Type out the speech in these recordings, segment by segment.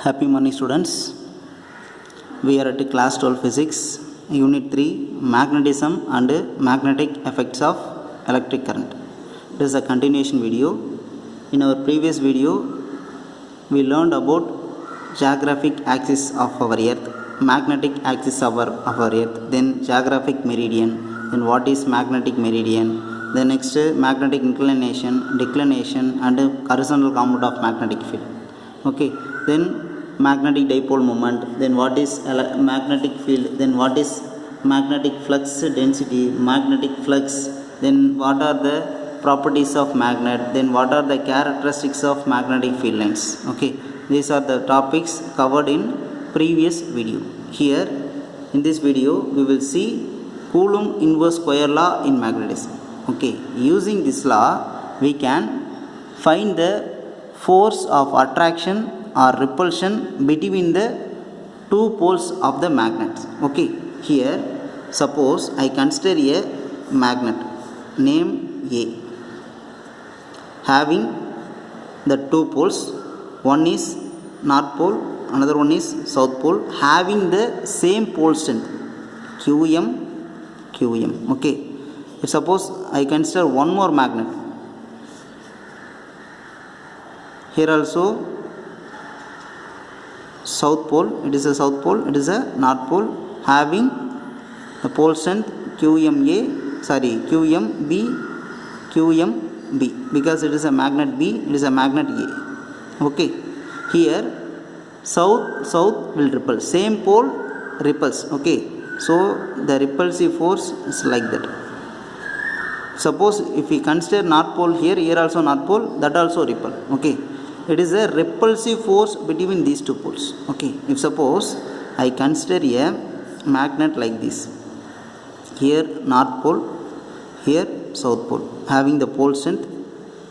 Happy morning, students. We are at class 12 physics, unit 3, magnetism and magnetic effects of electric current. It is a continuation video. In our previous video, we learned about geographic axis of our earth, magnetic axis of our earth, then geographic meridian, then what is magnetic meridian, the next magnetic inclination, declination and horizontal component of magnetic field. Okay, then magnetic dipole moment, then what is magnetic field, then what is magnetic flux density, magnetic flux, then what are the properties of magnet, then what are the characteristics of magnetic field lines. Okay, these are the topics covered in previous video. Here in this video we will see Coulomb inverse square law in magnetism. Okay, using this law we can find the force of attraction or repulsion between the two poles of the magnet. Okay, here suppose I consider a magnet name A having the two poles, one is north pole, another one is south pole, having the same pole strength qm. Okay, if suppose I consider one more magnet, here also south pole, it is a south pole, it is a north pole, having the pole strength qmb, because it is a magnet B, it is a magnet A. Okay, here south will repel, same pole repels. Okay, so the repulsive force is like that. Suppose if we consider north pole, here also north pole, that also repel. Okay, it is a repulsive force between these two poles. Okay, if suppose I consider a magnet like this, here north pole, here south pole, having the pole strength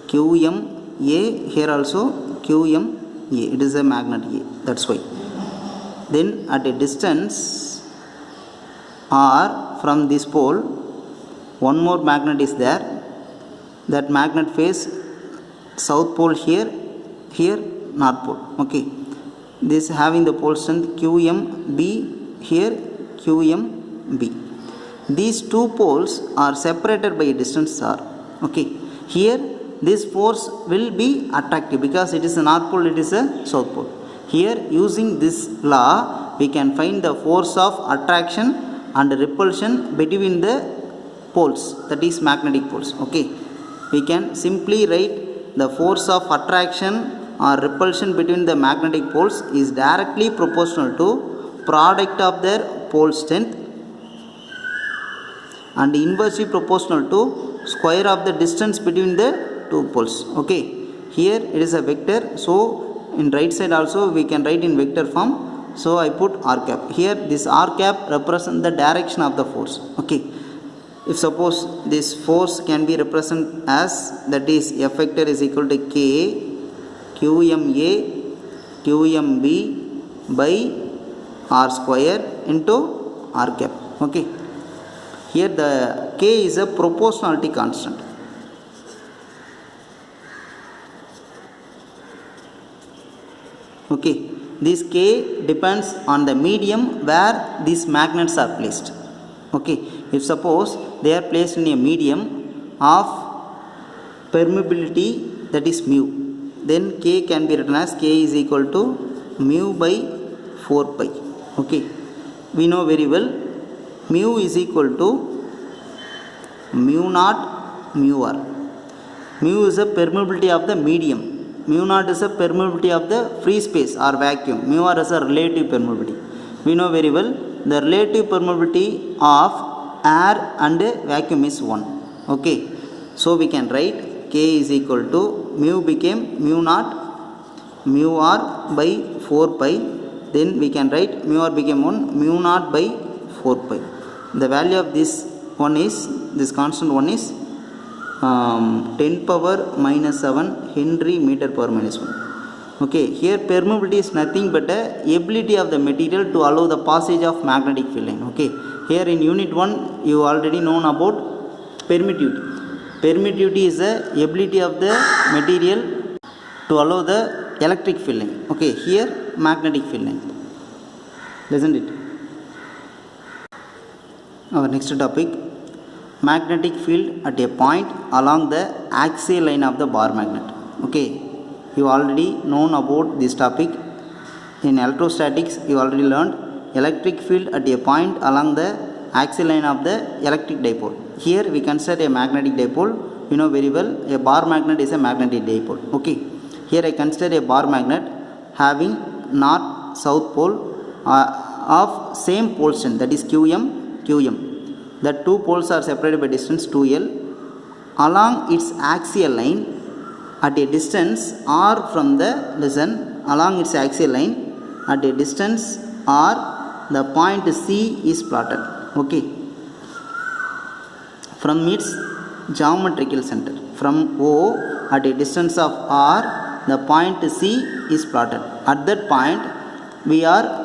qm A, here also qm A, it is a magnet A, that's why. Then at a distance r from this pole, one more magnet is there, that magnet face south pole, here north pole. Okay, this having the pole strength qmb, here qmb. These two poles are separated by a distance r. Okay, here this force will be attractive because it is a north pole, it is a south pole. Here using this law we can find the force of attraction and repulsion between the poles, that is magnetic poles. Okay, we can simply write the force of attraction or repulsion between the magnetic poles is directly proportional to product of their pole strength and inversely proportional to square of the distance between the two poles. Okay, here it is a vector, so in right side also we can write in vector form, so I put r cap. Here this r cap represents the direction of the force. Okay, if suppose this force can be represented as, that is F vector is equal to k qma qmb by r square into r cap. Okay, here the k is a proportionality constant. Okay, this k depends on the medium where these magnets are placed. Okay, if suppose they are placed in a medium of permeability, that is mu, then k can be written as k is equal to mu by 4 pi. Okay, we know very well mu is equal to mu naught mu r. Mu is a permeability of the medium, mu naught is a permeability of the free space or vacuum, mu r is a relative permeability. We know very well the relative permeability of air and vacuum is 1. Okay, so we can write k is equal to mu became mu naught mu r by 4 pi, then we can write mu r became 1 mu naught by 4 pi. The value of this one is, this constant one is 10 power minus 7 Henry meter per minus 1. Okay, here permeability is nothing but a ability of the material to allow the passage of magnetic field line. Okay, here in unit 1 you already known about permittivity. Permittivity is the ability of the material to allow the electric field line. Okay, here magnetic field length, isn't it? Our next topic, magnetic field at a point along the axial line of the bar magnet. Okay, you already known about this topic. In electrostatics you already learned electric field at a point along the axial line of the electric dipole. Here we consider a magnetic dipole. You know very well a bar magnet is a magnetic dipole. Okay, here I consider a bar magnet having north south pole of same pole strength, that is QM. The two poles are separated by distance 2L. Along its axial line at a distance r from the, listen, along its axial line at a distance r, the point C is plotted. Okay, from its geometrical center, from O at a distance of r, the point C is plotted. At that point we are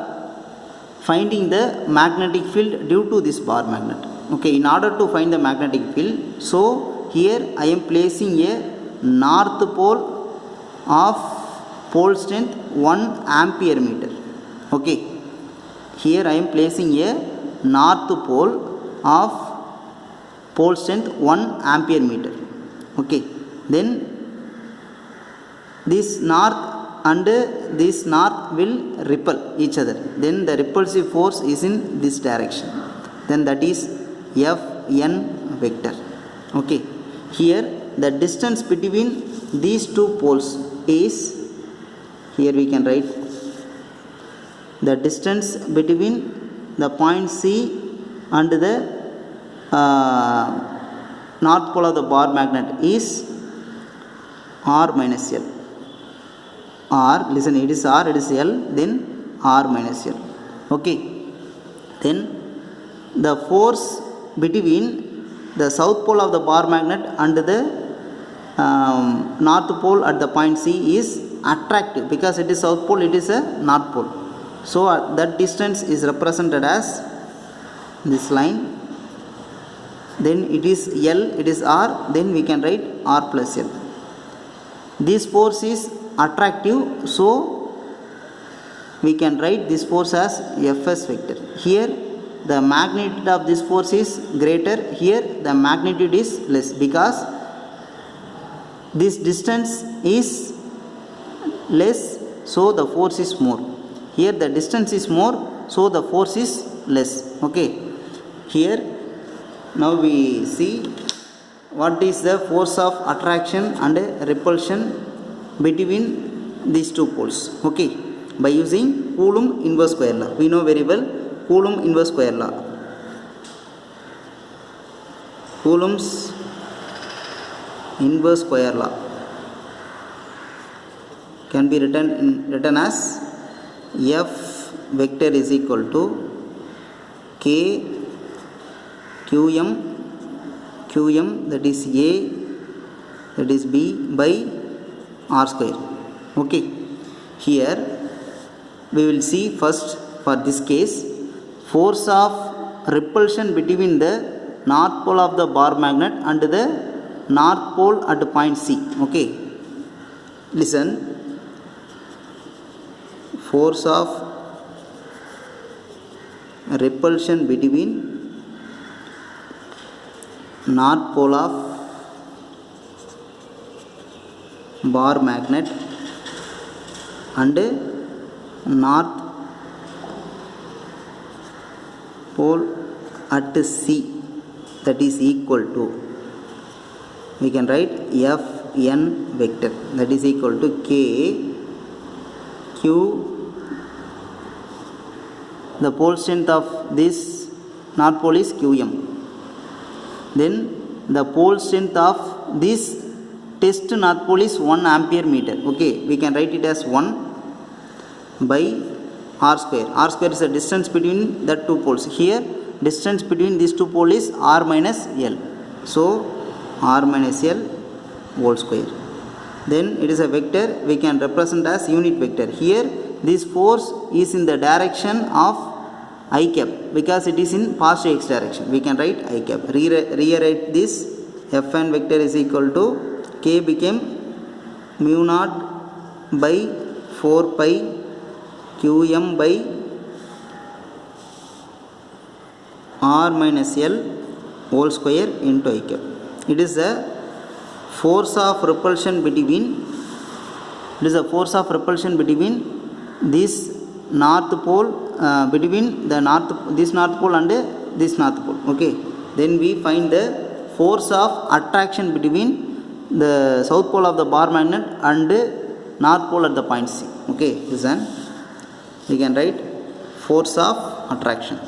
finding the magnetic field due to this bar magnet. Okay, in order to find the magnetic field, so here I am placing a north pole of pole strength 1 ampere meter. Okay, here I am placing a north pole of pole strength 1 ampere meter. Okay, then this north and this north will repel each other, then the repulsive force is in this direction, then that is Fn vector. Okay, here the distance between these two poles is, here we can write the distance between the point C and the north pole of the bar magnet is r minus L. R, listen, it is R, it is L, then R minus L. Okay, then the force between the south pole of the bar magnet and the north pole at the point C is attractive, because it is south pole, it is a north pole. So that distance is represented as this line, then it is L, it is R, then we can write R plus L. This force is attractive, so we can write this force as Fs vector. Here the magnitude of this force is greater, here the magnitude is less, because this distance is less, so the force is more. Here the distance is more, so the force is less. Okay, here now we see what is the force of attraction and repulsion between these two poles. Okay, by using Coulomb inverse square law. We know very well Coulomb inverse square law. Coulomb's inverse square law can be written as F vector is equal to K QM, that is A, that is B by R square. Okay, here we will see first, for this case, force of repulsion between the north pole of the bar magnet and the north pole at point C. Okay, listen, force of repulsion between north pole of bar magnet and north pole at C, that is equal to, we can write Fn vector, that is equal to K Q, the pole strength of this north pole is Qm, then the pole strength of this test north pole is 1 ampere meter. Okay, we can write it as 1 by R square. R square is the distance between the two poles. Here distance between these two poles is R minus L, so R minus L whole square. Then it is a vector, we can represent as unit vector. Here this force is in the direction of I cap, because it is in positive x direction. We can write I cap. Rewrite this, Fn vector is equal to K became mu naught by 4 pi qm by r minus l whole square into I cap. It is the force of repulsion between this north pole between this north pole and this north pole. Okay, then we find the force of attraction between the south pole of the bar magnet and north pole at the point C. Okay, listen, we can write force of attraction.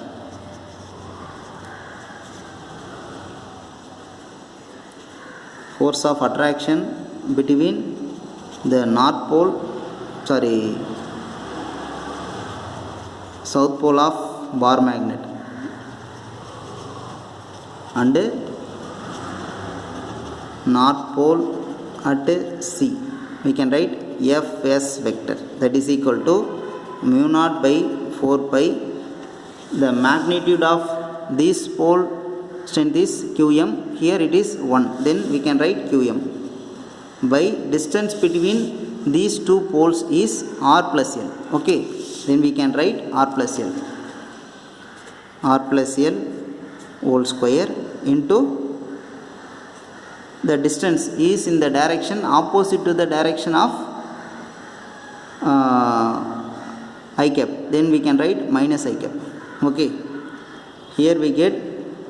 Force of attraction between the south pole of bar magnet and north pole at C. We can write Fs vector, that is equal to mu naught by 4 pi. The magnitude of this pole strength is Qm, here it is 1, then we can write Qm by distance between these two poles is r plus l. Okay, then we can write r plus l whole square into the distance is in the direction opposite to the direction of I cap, then we can write minus I cap. Okay, here we get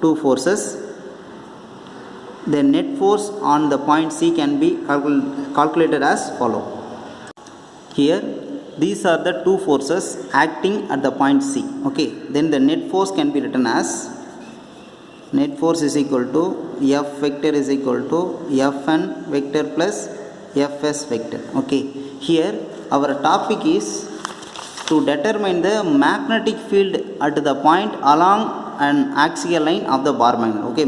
two forces. The net force on the point C can be calculated as follow. Here these are the two forces acting at the point C. Okay, then the net force can be written as net force is equal to F vector is equal to Fn vector plus Fs vector. Okay, here our topic is to determine the magnetic field at the point along an axial line of the bar magnet. Okay,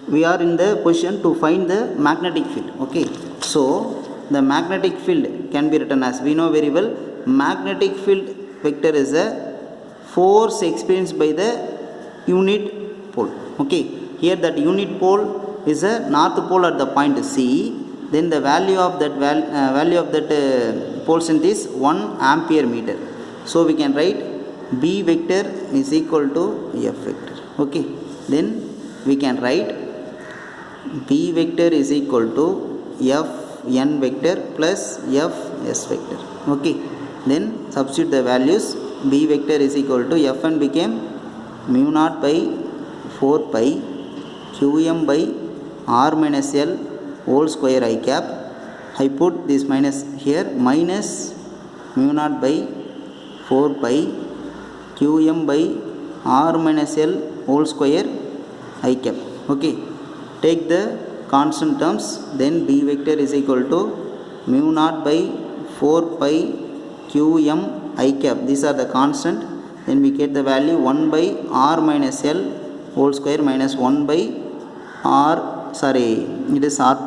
we are in the position to find the magnetic field. Okay, so the magnetic field can be written as, we know very well, magnetic field vector is a force experienced by the unit pole. Okay, here that unit pole is a north pole at the point C, then the value of that pole strength is 1 ampere meter. So we can write B vector is equal to F vector. Okay, then we can write B vector is equal to Fn vector plus Fs vector. Okay, then substitute the values. B vector is equal to Fn became mu naught by 4 pi Qm by r minus l whole square I cap. I put this minus here, minus mu naught by 4 pi Qm by r minus l whole square I cap. Okay, take the constant terms, then B vector is equal to mu naught by 4 pi Qm I cap. These are the constant. Then we get the value 1 by r minus l whole square minus 1 by it is r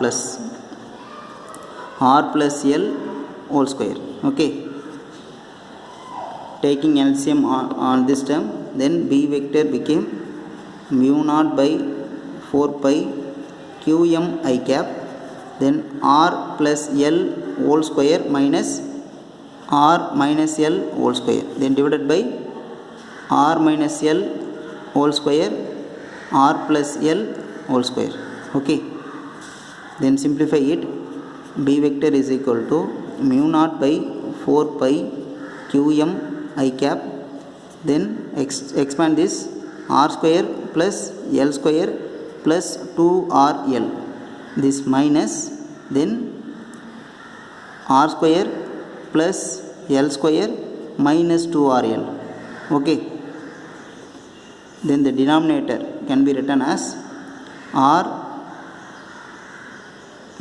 plus l whole square. Okay, taking LCM on this term, then B vector became mu naught by 4 pi Qm I cap, then r plus l whole square minus r minus l whole square, then divided by r minus l whole square r plus l whole square. Okay, then simplify it. B vector is equal to mu naught by 4 pi Qm I cap, then expand this r square plus l square plus 2rl, this minus, then r square plus l square minus 2rl. Okay, then the denominator can be written as r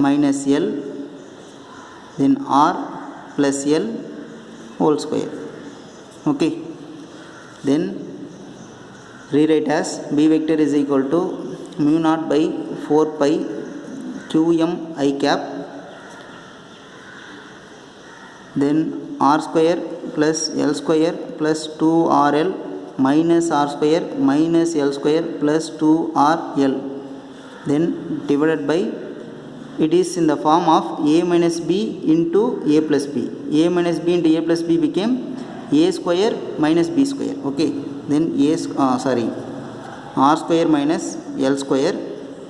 minus l, then r plus l whole square. Okay, then rewrite as B vector is equal to mu naught by 4 pi Qm I cap, then r square plus l square plus 2rl minus r square minus l square plus 2rl, then divided by it is in the form of a minus b into a plus b. A minus b into a plus b became a square minus b square. Okay, then r square minus l square,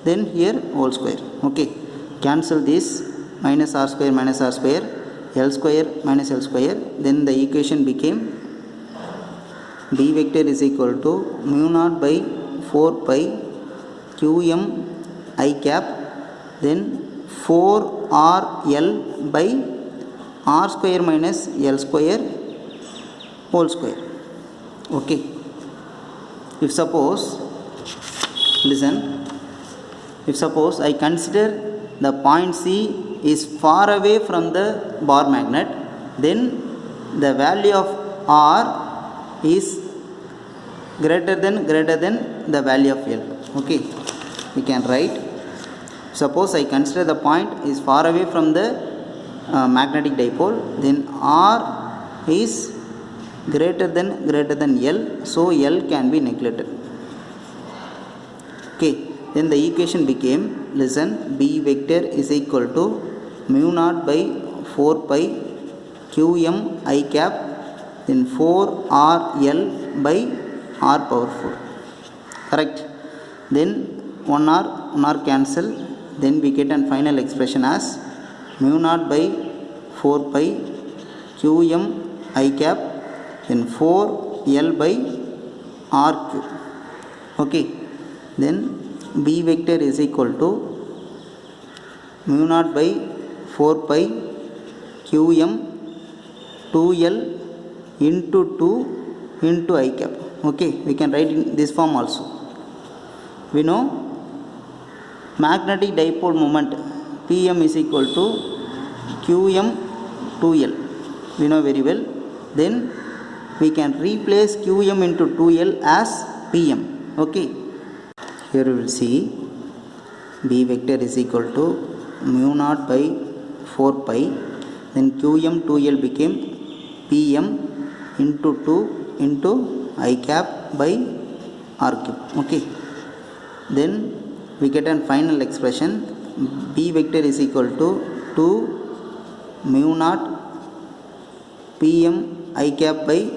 then here whole square. Okay, cancel this minus r square, l square minus l square, then the equation became b vector is equal to mu naught by 4 pi qm I cap, then 4rl by r square minus l square whole square. Okay, if suppose, listen, if suppose I consider the point C is far away from the bar magnet, then the value of r is greater than the value of L. Okay, we can write, suppose I consider the point is far away from the magnetic dipole, then R is greater than L, so L can be neglected. Okay, then the equation became, listen, B vector is equal to mu naught by 4 pi qm I cap, then 4rl by r power 4. Correct? Then 1r cancel, then we get a final expression as mu naught by 4 pi qm I cap, then 4l by r cube. Okay, then B vector is equal to mu naught by 4 pi qm 2l into 2 into I cap. Okay, we can write in this form also. We know magnetic dipole moment Pm is equal to qm 2l, we know very well. Then we can replace qm into 2l as Pm. Okay, here we will see B vector is equal to mu naught by 4 pi, then qm 2l became Pm into 2 into I cap by r cube. Okay, then we get a final expression, B vector is equal to 2 mu naught Pm I cap by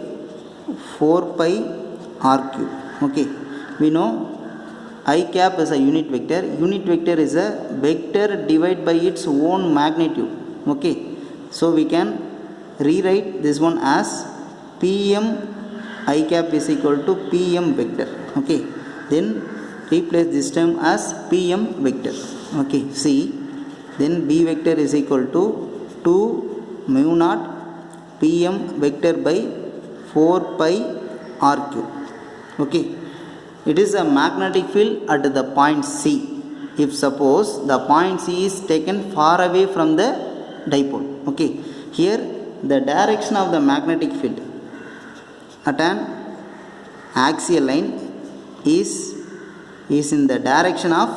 4 pi r cube. Okay, we know I cap is a unit vector. Unit vector is a vector divided by its own magnitude. Okay, so we can rewrite this one as Pm I cap is equal to Pm vector. Okay, then replace this term as Pm vector. Okay, see, then B vector is equal to 2 mu naught Pm vector by 4 pi r cube. Okay, it is a magnetic field at the point C. If suppose the point C is taken far away from the dipole. Okay, here the direction of the magnetic field at an axial line is in the direction of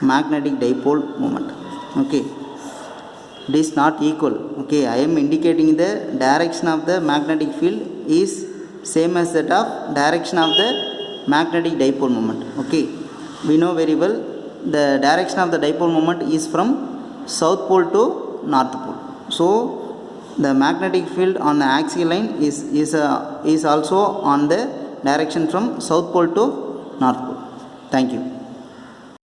magnetic dipole moment. Okay, it is not equal. Okay, I am indicating the direction of the magnetic field is same as that of direction of the magnetic dipole moment. Okay, we know very well the direction of the dipole moment is from south pole to north pole. So the magnetic field on the axial line is also on the direction from south pole to north pole. Thank you.